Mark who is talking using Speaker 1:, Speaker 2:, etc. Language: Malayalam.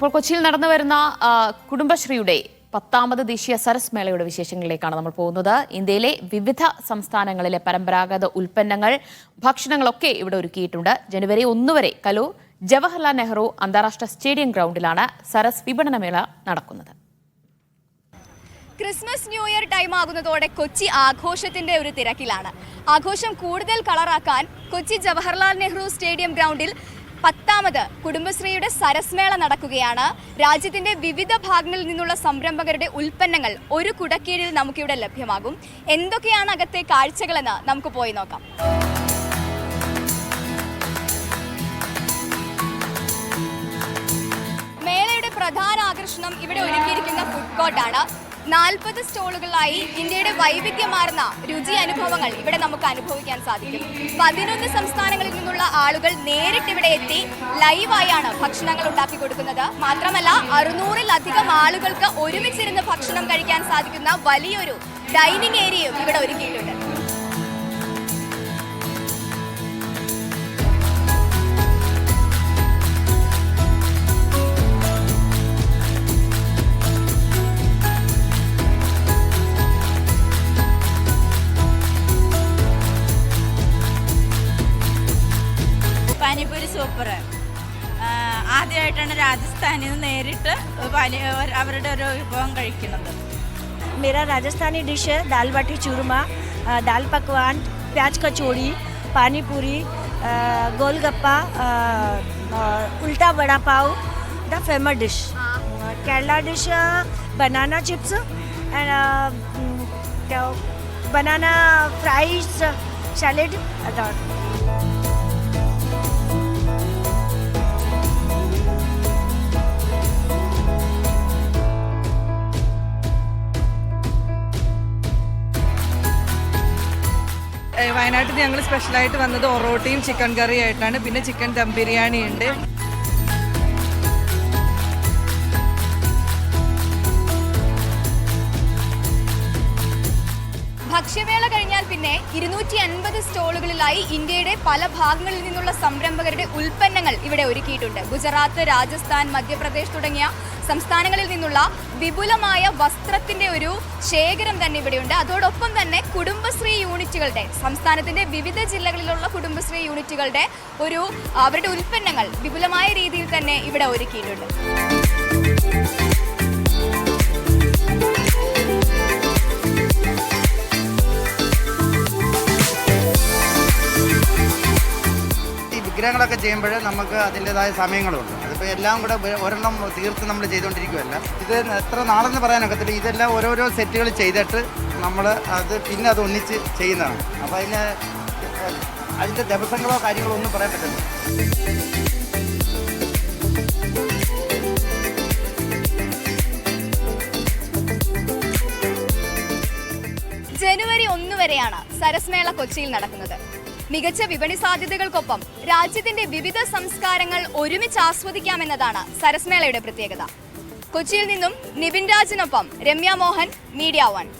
Speaker 1: ഇപ്പോൾ കൊച്ചിയിൽ നടന്നു വരുന്ന കുടുംബശ്രീയുടെ 10ാമത് ദേശീയ സരസ് മേളയുടെ വിശേഷങ്ങളിലേക്കാണ് നമ്മൾ പോകുന്നത്. ഇന്ത്യയിലെ വിവിധ സംസ്ഥാനങ്ങളിലെ പരമ്പരാഗത ഉൽപ്പന്നങ്ങൾ, ഭക്ഷണങ്ങളൊക്കെ ഇവിടെ ഒരുക്കിയിട്ടുണ്ട്. ജനുവരി 1 വരെ കലൂർ ജവഹർലാൽ നെഹ്റു അന്താരാഷ്ട്ര സ്റ്റേഡിയം ഗ്രൗണ്ടിലാണ് സരസ് വിപണനമേള നടക്കുന്നത്.
Speaker 2: ക്രിസ്മസ് ന്യൂ ഇയർ ടൈം ആകുന്നതോടെ കൊച്ചി ആഘോഷത്തിന്റെ ഒരു തിരക്കിലാണ്. ആഘോഷം കൂടുതൽ കളറാക്കാൻ കൊച്ചി ജവഹർലാൽ നെഹ്റു സ്റ്റേഡിയം ഗ്രൗണ്ടിൽ 10ാമത് കുടുംബശ്രീയുടെ സരസ് മേള നടക്കുകയാണ്. രാജ്യത്തിന്റെ വിവിധ ഭാഗങ്ങളിൽ നിന്നുള്ള സംരംഭകരുടെ ഉൽപ്പന്നങ്ങൾ ഒരു കുടക്കീഴിൽ നമുക്കിവിടെ ലഭ്യമാകും. എന്തൊക്കെയാണ് അകത്തെ കാഴ്ചകളെന്ന് നമുക്ക് പോയി നോക്കാം. മേളയുടെ പ്രധാന ആകർഷണം ഇവിടെ ഒരുക്കിയിരിക്കുന്ന ഫുഡ് കോർട്ടാണ്. 40 സ്റ്റോളുകളായി ഇന്ത്യയുടെ വൈവിധ്യമാർന്ന രുചി അനുഭവങ്ങൾ ഇവിടെ നമുക്ക് അനുഭവിക്കാൻ സാധിക്കും. 11 സംസ്ഥാനങ്ങളിൽ നിന്നുള്ള ആളുകൾ നേരിട്ട് ഇവിടെ എത്തി ലൈവായാണ് ഭക്ഷണങ്ങൾ ഉണ്ടാക്കി കൊടുക്കുന്നത്. മാത്രമല്ല 600-ലധികം ആളുകൾക്ക് ഒരുമിച്ചിരുന്ന് ഭക്ഷണം കഴിക്കാൻ സാധിക്കുന്ന വലിയൊരു ഡൈനിങ് ഏരിയയും ഇവിടെ ഒരുക്കിയിട്ടുണ്ട്.
Speaker 3: പാനിപൂരി സൂപ്പർ. ആദ്യമായിട്ടാണ് രാജസ്ഥാനിൽ നിന്ന് നേരിട്ട് അവരുടെ ഒരു വിഭവം കഴിക്കുന്നത്.
Speaker 4: मेरा राजस्थानी डिश है दाल बाटी चूरमा, दाल पकवान, प्याज कचौड़ी, पानी puri, golgappa, ulta vada pav, the famous dish. Kerala dish banana chips and banana fries salad.
Speaker 5: വയനാട്ടിൽ ഞങ്ങൾ സ്പെഷ്യലായിട്ട് വന്നത് ഒറോട്ടിയും ചിക്കൻ കറി ആയിട്ടാണ്. പിന്നെ ചിക്കൻ ദം ബിരിയാണി ഉണ്ട്.
Speaker 2: ഭക്ഷ്യമേള കഴിഞ്ഞാൽ പിന്നെ 250 സ്റ്റോളുകളിലായി ഇന്ത്യയുടെ പല ഭാഗങ്ങളിൽ നിന്നുള്ള സംരംഭകരുടെ ഉൽപ്പന്നങ്ങൾ ഇവിടെ ഒരുക്കിയിട്ടുണ്ട്. ഗുജറാത്ത്, രാജസ്ഥാൻ, മധ്യപ്രദേശ് തുടങ്ങിയ സംസ്ഥാനങ്ങളിൽ നിന്നുള്ള വിപുലമായ വസ്ത്രത്തിന്റെ ഒരു ശേഖരം തന്നെ ഇവിടെയുണ്ട്. അതോടൊപ്പം തന്നെ കുടുംബശ്രീ യൂണിറ്റുകളുടെ, സംസ്ഥാനത്തിന്റെ വിവിധ ജില്ലകളിലുള്ള കുടുംബശ്രീ യൂണിറ്റുകളുടെ അവരുടെ ഉൽപ്പന്നങ്ങൾ വിപുലമായ രീതിയിൽ തന്നെ ഇവിടെ ഒരുക്കിയിട്ടുണ്ട്.
Speaker 6: വിഗ്രഹങ്ങളൊക്കെ ചെയ്യുമ്പോൾ നമുക്ക് അതിൻ്റെതായ സമയങ്ങളുണ്ട്. അതിപ്പോൾ എല്ലാം കൂടെ ഒരെണ്ണം തീർത്ത് നമ്മൾ ചെയ്തുകൊണ്ടിരിക്കുകയല്ല. ഇത് എത്ര നാളെന്ന് പറയാനൊക്കത്തില്ല. ഇതെല്ലാം ഓരോരോ സെറ്റുകൾ ചെയ്തിട്ട് നമ്മൾ പിന്നെ അത് ഒന്നിച്ച് ചെയ്യുന്നതാണ്. അപ്പോൾ അതിൻ്റെ ദിവസങ്ങളോ കാര്യങ്ങളോ ഒന്നും പറയാൻ പറ്റില്ല.
Speaker 2: ജനുവരി 1 വരെയാണ് സരസ് മേള കൊച്ചിയിൽ നടക്കുന്നത്. മികച്ച വിപണി സാധ്യതകൾക്കൊപ്പം രാജ്യത്തിന്റെ വിവിധ സംസ്കാരങ്ങൾ ഒരുമിച്ച് ആസ്വദിക്കാമെന്നതാണ് സരസ് മേളയുടെ പ്രത്യേകത. കൊച്ചിയിൽ നിന്നും നിവിൻ രാജിനൊപ്പം രമ്യ മോഹൻ, മീഡിയ 1.